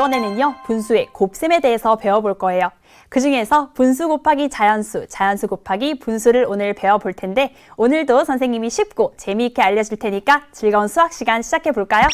이번에는요, 분수의 곱셈에 대해서 배워볼 거예요. 그 중에서 분수 곱하기 자연수, 자연수 곱하기 분수를 오늘 배워볼 텐데 오늘도 선생님이 쉽고 재미있게 알려줄 테니까 즐거운 수학 시간 시작해 볼까요?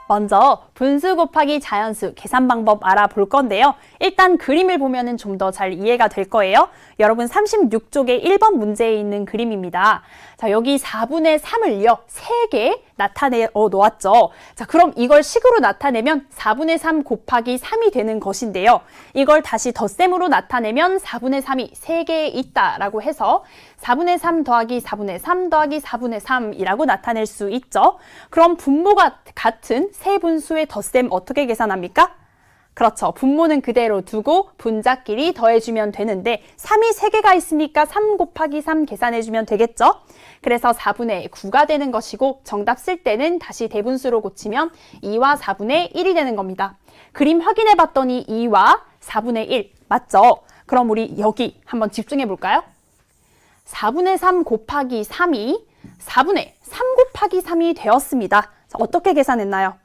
먼저 분수 곱하기 자연수 계산 방법 알아볼 건데요. 일단 그림을 보면 좀 더 잘 이해가 될 거예요. 여러분 36쪽의 1번 문제에 있는 그림입니다. 자, 여기 4분의 3을요. 3개 나타내 놓았죠. 자, 그럼 이걸 식으로 나타내면 4분의 3 곱하기 3이 되는 것인데요. 이걸 다시 덧셈으로 나타내면 4분의 3이 3개에 있다라고 해서 4분의 3 더하기 4분의 3 더하기 4분의 3이라고 나타낼 수 있죠. 그럼 분모가 같은 세 분수의 덧셈 어떻게 계산합니까? 그렇죠. 분모는 그대로 두고 분자끼리 더해주면 되는데 3이 3개가 있으니까 3 곱하기 3 계산해주면 되겠죠? 그래서 4분의 9가 되는 것이고 정답 쓸 때는 다시 대분수로 고치면 2와 4분의 1이 되는 겁니다. 그림 확인해 봤더니 2와 4분의 1 맞죠? 그럼 우리 여기 한번 집중해 볼까요? 4분의 3 곱하기 3이 4분의 3 곱하기 3이 되었습니다. 자, 어떻게 계산했나요?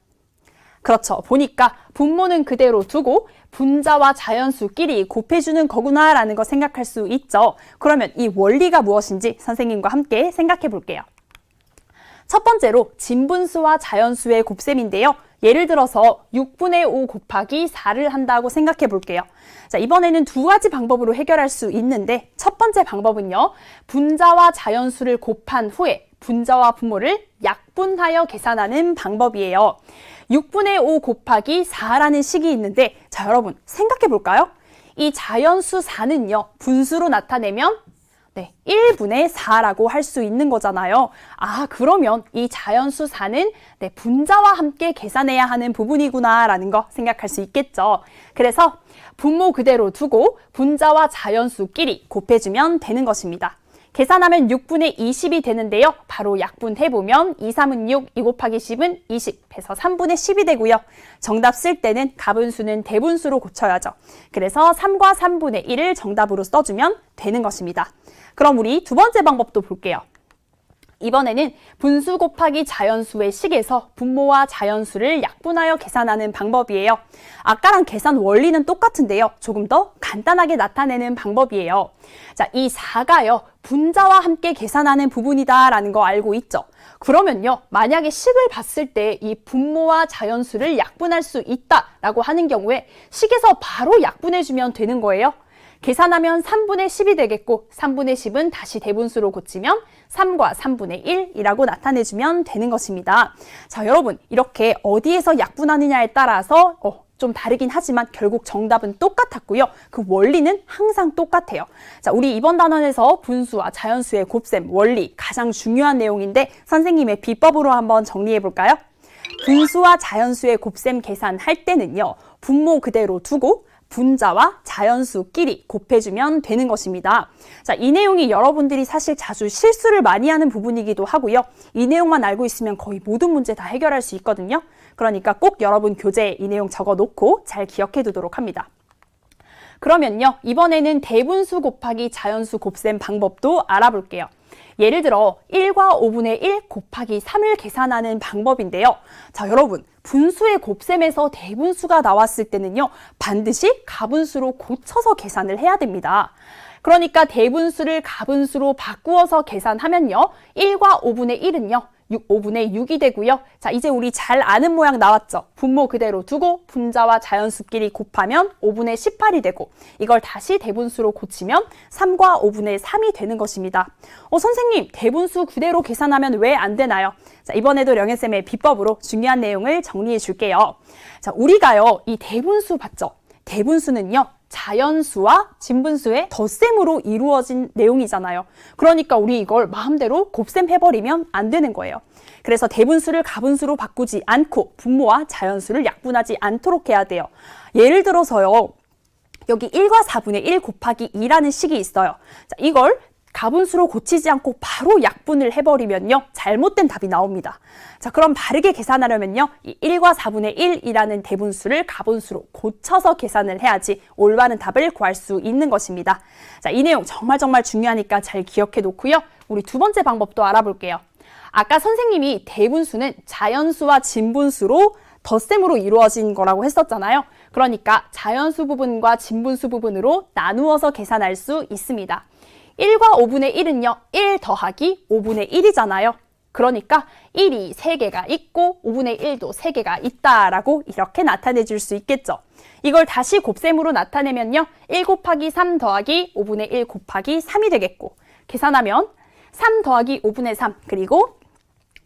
그렇죠. 보니까 분모는 그대로 두고 분자와 자연수끼리 곱해주는 거구나 라는 거 생각할 수 있죠. 그러면 이 원리가 무엇인지 선생님과 함께 생각해 볼게요. 첫 번째로 진분수와 자연수의 곱셈인데요. 예를 들어서 6분의 5 곱하기 4를 한다고 생각해 볼게요. 자, 이번에는 두 가지 방법으로 해결할 수 있는데 첫 번째 방법은요. 분자와 자연수를 곱한 후에 분자와 분모를 약분하여 계산하는 방법이에요. 6분의 5 곱하기 4라는 식이 있는데 자, 여러분 생각해 볼까요? 이 자연수 4는요. 분수로 나타내면 1분의 4라고 할 수 있는 거잖아요. 아, 그러면 이 자연수 4는 분자와 함께 계산해야 하는 부분이구나 라는 거 생각할 수 있겠죠. 그래서 분모 그대로 두고 분자와 자연수끼리 곱해주면 되는 것입니다. 계산하면 6분의 20이 되는데요. 바로 약분해보면 2, 3은 6, 2 곱하기 10은 20 해서 3분의 10이 되고요. 정답 쓸 때는 가분수는 대분수로 고쳐야죠. 그래서 3과 3분의 1을 정답으로 써주면 되는 것입니다. 그럼 우리 두 번째 방법도 볼게요. 이번에는 분수 곱하기 자연수의 식에서 분모와 자연수를 약분하여 계산하는 방법이에요. 아까랑 계산 원리는 똑같은데요. 조금 더 간단하게 나타내는 방법이에요. 자, 이 4가요. 분자와 함께 계산하는 부분이다라는 거 알고 있죠? 그러면요. 만약에 식을 봤을 때 이 분모와 자연수를 약분할 수 있다라고 하는 경우에 식에서 바로 약분해주면 되는 거예요. 계산하면 3분의 10이 되겠고 3분의 10은 다시 대분수로 고치면 3과 3분의 1이라고 나타내주면 되는 것입니다. 자, 여러분 이렇게 어디에서 약분하느냐에 따라서 좀 다르긴 하지만 결국 정답은 똑같았고요. 그 원리는 항상 똑같아요. 자, 우리 이번 단원에서 분수와 자연수의 곱셈 원리 가장 중요한 내용인데 선생님의 비법으로 한번 정리해 볼까요? 분수와 자연수의 곱셈 계산할 때는요. 분모 그대로 두고 분자와 자연수끼리 곱해주면 되는 것입니다. 자, 이 내용이 여러분들이 사실 자주 실수를 많이 하는 부분이기도 하고요. 이 내용만 알고 있으면 거의 모든 문제 다 해결할 수 있거든요. 그러니까 꼭 여러분 교재에 이 내용 적어놓고 잘 기억해 두도록 합니다. 그러면요. 이번에는 대분수 곱하기 자연수 곱셈 방법도 알아볼게요. 예를 들어 1과 5분의 1 곱하기 3을 계산하는 방법인데요. 자, 여러분 분수의 곱셈에서 대분수가 나왔을 때는요. 반드시 가분수로 고쳐서 계산을 해야 됩니다. 그러니까 대분수를 가분수로 바꾸어서 계산하면요. 1과 5분의 1은요. 5분의 6이 되고요. 자, 이제 우리 잘 아는 모양 나왔죠? 분모 그대로 두고 분자와 자연수끼리 곱하면 5분의 18이 되고 이걸 다시 대분수로 고치면 3과 5분의 3이 되는 것입니다. 선생님, 대분수 그대로 계산하면 왜 안 되나요? 자, 이번에도 령혜쌤의 비법으로 중요한 내용을 정리해 줄게요. 자, 우리가요, 이 대분수 봤죠? 대분수는요. 자연수와 진분수의 덧셈으로 이루어진 내용이잖아요. 그러니까 우리 이걸 마음대로 곱셈해버리면 안 되는 거예요. 그래서 대분수를 가분수로 바꾸지 않고 분모와 자연수를 약분하지 않도록 해야 돼요. 예를 들어서요. 여기 1과 4분의 1 곱하기 2라는 식이 있어요. 자, 이걸 가분수로 고치지 않고 바로 약분을 해버리면요. 잘못된 답이 나옵니다. 자, 그럼 바르게 계산하려면요. 이 1과 4분의 1이라는 대분수를 가분수로 고쳐서 계산을 해야지 올바른 답을 구할 수 있는 것입니다. 자, 이 내용 정말 중요하니까 잘 기억해 놓고요. 우리 두 번째 방법도 알아볼게요. 아까 선생님이 대분수는 자연수와 진분수로 덧셈으로 이루어진 거라고 했었잖아요. 그러니까 자연수 부분과 진분수 부분으로 나누어서 계산할 수 있습니다. 1과 5분의 1은요, 1 더하기 5분의 1이잖아요. 그러니까 1이 3개가 있고 5분의 1도 3개가 있다라고 이렇게 나타내 줄 수 있겠죠. 이걸 다시 곱셈으로 나타내면요, 1 곱하기 3 더하기 5분의 1 곱하기 3이 되겠고, 계산하면 3 더하기 5분의 3, 그리고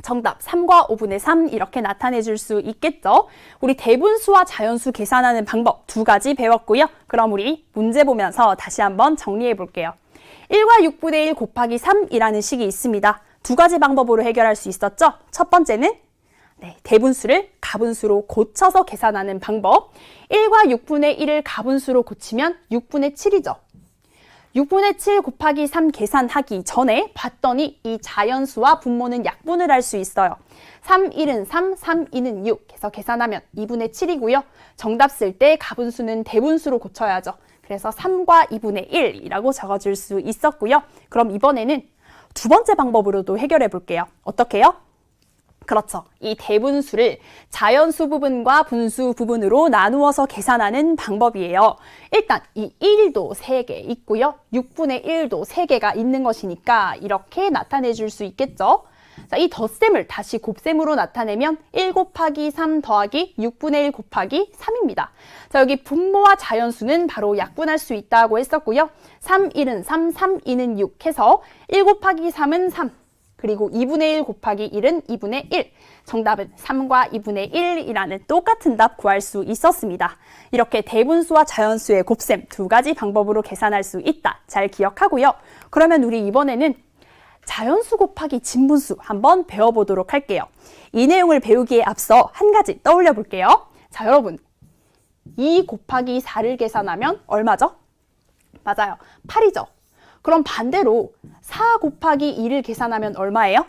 정답 3과 5분의 3 이렇게 나타내 줄 수 있겠죠. 우리 대분수와 자연수 계산하는 방법 2가지 배웠고요. 그럼 우리 문제 보면서 다시 한번 정리해 볼게요. 1과 6분의 1 곱하기 3이라는 식이 있습니다. 2가지 방법으로 해결할 수 있었죠. 첫 번째는 대분수를 가분수로 고쳐서 계산하는 방법. 1과 6분의 1을 가분수로 고치면 6분의 7이죠. 6분의 7 곱하기 3 계산하기 전에 봤더니 이 자연수와 분모는 약분을 할 수 있어요. 3, 1은 3, 3, 2는 6 해서 계산하면 2분의 7이고요. 정답 쓸 때 가분수는 대분수로 고쳐야죠. 그래서 3과 2분의 1이라고 적어줄 수 있었고요. 그럼 이번에는 2번째 방법으로도 해결해 볼게요. 어떻게 해요? 그렇죠. 이 대분수를 자연수 부분과 분수 부분으로 나누어서 계산하는 방법이에요. 일단 이 1도 3개 있고요. 6분의 1도 3개가 있는 것이니까 이렇게 나타내 줄 수 있겠죠. 자, 이 덧셈을 다시 곱셈으로 나타내면 1 곱하기 3 더하기 6분의 1 곱하기 3입니다. 자, 여기 분모와 자연수는 바로 약분할 수 있다고 했었고요. 3, 1은 3, 3, 2는 6 해서 1 곱하기 3은 3. 그리고 2분의 1 곱하기 1은 2분의 1. 정답은 3과 2분의 1이라는 똑같은 답 구할 수 있었습니다. 이렇게 대분수와 자연수의 곱셈 2가지 방법으로 계산할 수 있다. 잘 기억하고요. 그러면 우리 이번에는 자연수 곱하기 진분수 한번 배워보도록 할게요. 이 내용을 배우기에 앞서 한 가지 떠올려 볼게요. 자, 여러분. 2 곱하기 4를 계산하면 얼마죠? 맞아요. 8이죠. 그럼 반대로 4 곱하기 2를 계산하면 얼마예요?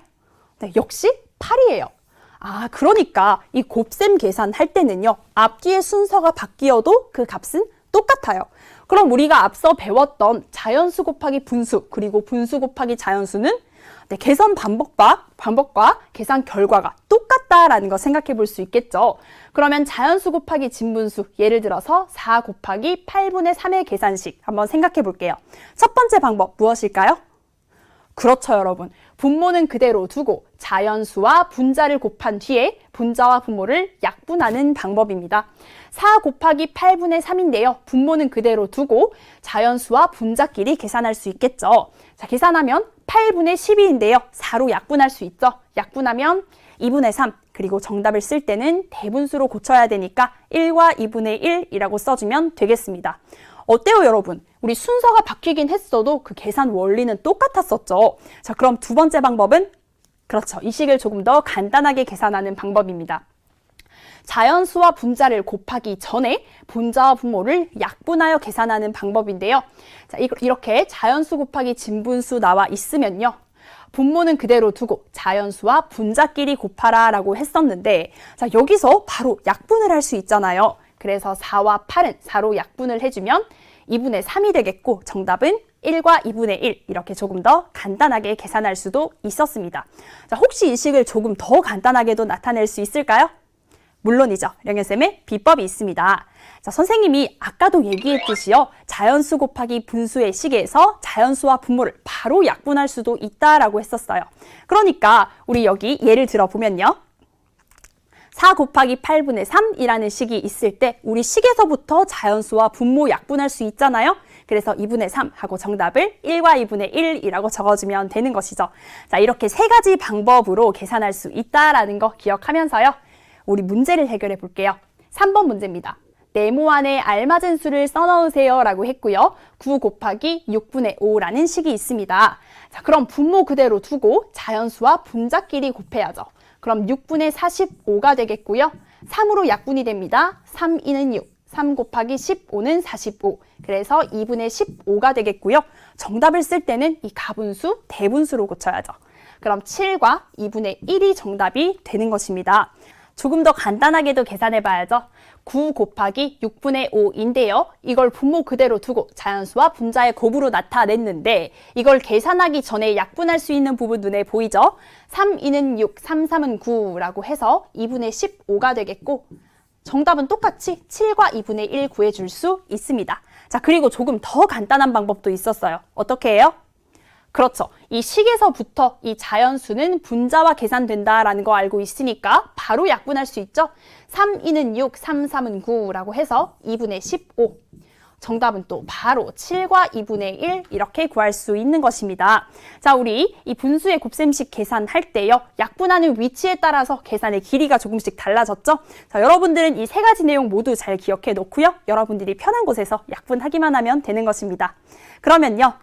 네, 역시 8이에요. 아, 그러니까 이 곱셈 계산할 때는요, 앞뒤의 순서가 바뀌어도 그 값은 똑같아요. 그럼 우리가 앞서 배웠던 자연수 곱하기 분수, 그리고 분수 곱하기 자연수는 계산 방법과 계산 결과가 똑같다라는 거 생각해 볼 수 있겠죠. 그러면 자연수 곱하기 진분수, 예를 들어서 4 곱하기 8분의 3의 계산식 한번 생각해 볼게요. 첫 번째 방법 무엇일까요? 그렇죠, 여러분. 분모는 그대로 두고 자연수와 분자를 곱한 뒤에 분자와 분모를 약분하는 방법입니다. 4 곱하기 8분의 3인데요. 분모는 그대로 두고 자연수와 분자끼리 계산할 수 있겠죠. 자, 계산하면 8분의 12인데요. 4로 약분할 수 있죠. 약분하면 2분의 3, 그리고 정답을 쓸 때는 대분수로 고쳐야 되니까 1과 2분의 1이라고 써주면 되겠습니다. 어때요, 여러분? 우리 순서가 바뀌긴 했어도 그 계산 원리는 똑같았었죠. 자, 그럼 2번째 방법은 그렇죠. 이 식을 조금 더 간단하게 계산하는 방법입니다. 자연수와 분자를 곱하기 전에 분자와 분모를 약분하여 계산하는 방법인데요. 자, 이렇게 자연수 곱하기 진분수 나와 있으면요. 분모는 그대로 두고 자연수와 분자끼리 곱하라 라고 했었는데, 자, 여기서 바로 약분을 할 수 있잖아요. 그래서 4와 8은 4로 약분을 해주면 2분의 3이 되겠고, 정답은 1과 2분의 1 이렇게 조금 더 간단하게 계산할 수도 있었습니다. 자, 혹시 이 식을 조금 더 간단하게도 나타낼 수 있을까요? 물론이죠. 령현쌤의 비법이 있습니다. 자, 선생님이 아까도 얘기했듯이요. 자연수 곱하기 분수의 식에서 자연수와 분모를 바로 약분할 수도 있다라고 했었어요. 그러니까 우리 여기 예를 들어보면요. 4 곱하기 8분의 3이라는 식이 있을 때 우리 식에서부터 자연수와 분모 약분할 수 있잖아요. 그래서 2분의 3 하고 정답을 1과 2분의 1이라고 적어주면 되는 것이죠. 자, 이렇게 3가지 방법으로 계산할 수 있다라는 거 기억하면서요. 우리 문제를 해결해 볼게요. 3번 문제입니다. 네모 안에 알맞은 수를 써넣으세요 라고 했고요. 9 곱하기 6분의 5라는 식이 있습니다. 자, 그럼 분모 그대로 두고 자연수와 분자끼리 곱해야죠. 그럼 6분의 45가 되겠고요. 3으로 약분이 됩니다. 3, 2는 6, 3 곱하기 15는 45. 그래서 2분의 15가 되겠고요. 정답을 쓸 때는 이 가분수, 대분수로 고쳐야죠. 그럼 7과 2분의 1이 정답이 되는 것입니다. 조금 더 간단하게도 계산해 봐야죠. 9 곱하기 6분의 5인데요. 이걸 분모 그대로 두고 자연수와 분자의 곱으로 나타냈는데 이걸 계산하기 전에 약분할 수 있는 부분 눈에 보이죠? 3, 2는 6, 3, 3은 9라고 해서 2분의 15가 되겠고 정답은 똑같이 7과 2분의 1 구해줄 수 있습니다. 자, 그리고 조금 더 간단한 방법도 있었어요. 어떻게 해요? 그렇죠. 이 식에서부터 이 자연수는 분자와 계산된다라는 거 알고 있으니까 바로 약분할 수 있죠. 3, 2는 6, 3, 3은 9라고 해서 2분의 15. 정답은 또 바로 7과 2분의 1 이렇게 구할 수 있는 것입니다. 자, 우리 이 분수의 곱셈식 계산할 때요. 약분하는 위치에 따라서 계산의 길이가 조금씩 달라졌죠. 자, 여러분들은 이 세 가지 내용 모두 잘 기억해 놓고요. 여러분들이 편한 곳에서 약분하기만 하면 되는 것입니다. 그러면요.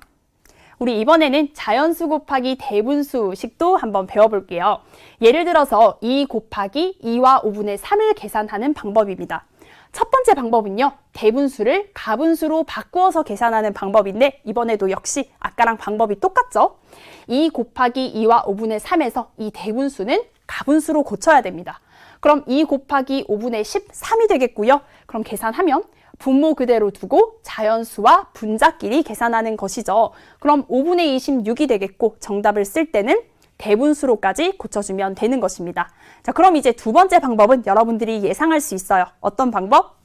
우리 이번에는 자연수 곱하기 대분수식도 한번 배워볼게요. 예를 들어서 2 곱하기 2와 5분의 3을 계산하는 방법입니다. 첫 번째 방법은요. 대분수를 가분수로 바꾸어서 계산하는 방법인데 이번에도 역시 아까랑 방법이 똑같죠? 2 곱하기 2와 5분의 3에서 이 대분수는 가분수로 고쳐야 됩니다. 그럼 2 곱하기 5분의 13이 되겠고요. 그럼 계산하면 분모 그대로 두고 자연수와 분자끼리 계산하는 것이죠. 그럼 5분의 26이 되겠고 정답을 쓸 때는 대분수로까지 고쳐주면 되는 것입니다. 자, 그럼 이제 두 번째 방법은 여러분들이 예상할 수 있어요. 어떤 방법?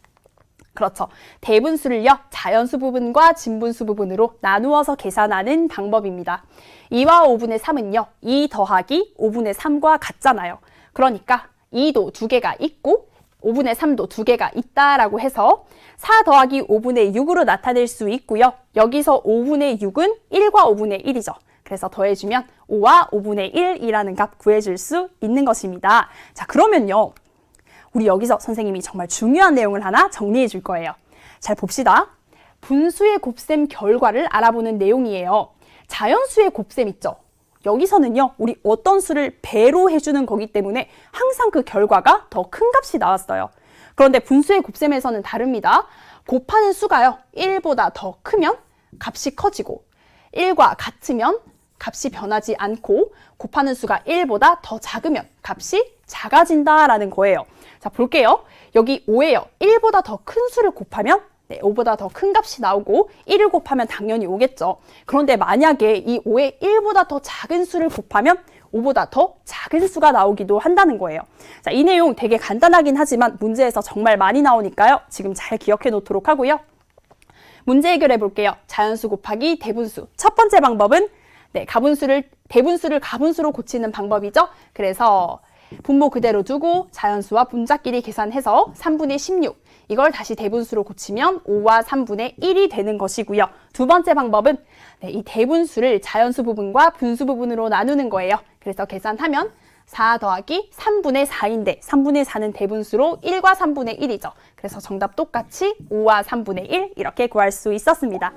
그렇죠. 대분수를요. 자연수 부분과 진분수 부분으로 나누어서 계산하는 방법입니다. 2와 5분의 3은요. 2 더하기 5분의 3과 같잖아요. 그러니까 2도 두 개가 있고 5분의 3도 두 개가 있다라고 해서 4 더하기 5분의 6으로 나타낼 수 있고요. 여기서 5분의 6은 1과 5분의 1이죠. 그래서 더해주면 5와 5분의 1이라는 값 구해줄 수 있는 것입니다. 자, 그러면요. 우리 여기서 선생님이 정말 중요한 내용을 하나 정리해 줄 거예요. 잘 봅시다. 분수의 곱셈 결과를 알아보는 내용이에요. 자연수의 곱셈 있죠? 여기서는요, 우리 어떤 수를 배로 해주는 거기 때문에 항상 그 결과가 더 큰 값이 나왔어요. 그런데 분수의 곱셈에서는 다릅니다. 곱하는 수가요, 1보다 더 크면 값이 커지고 1과 같으면 값이 변하지 않고 곱하는 수가 1보다 더 작으면 값이 작아진다라는 거예요. 자, 볼게요. 여기 5예요. 1보다 더 큰 수를 곱하면 5보다 더 큰 값이 나오고 1을 곱하면 당연히 5겠죠. 그런데 만약에 이 5에 1보다 더 작은 수를 곱하면 5보다 더 작은 수가 나오기도 한다는 거예요. 자, 이 내용 되게 간단하긴 하지만 문제에서 정말 많이 나오니까요. 지금 잘 기억해 놓도록 하고요. 문제 해결해 볼게요. 자연수 곱하기 대분수. 첫 번째 방법은 대분수를 가분수로 고치는 방법이죠. 그래서 분모 그대로 두고 자연수와 분자끼리 계산해서 3분의 16. 이걸 다시 대분수로 고치면 5와 3분의 1이 되는 것이고요. 두 번째 방법은 이 대분수를 자연수 부분과 분수 부분으로 나누는 거예요. 그래서 계산하면 4 더하기 3분의 4인데 3분의 4는 대분수로 1과 3분의 1이죠. 그래서 정답 똑같이 5와 3분의 1 이렇게 구할 수 있었습니다.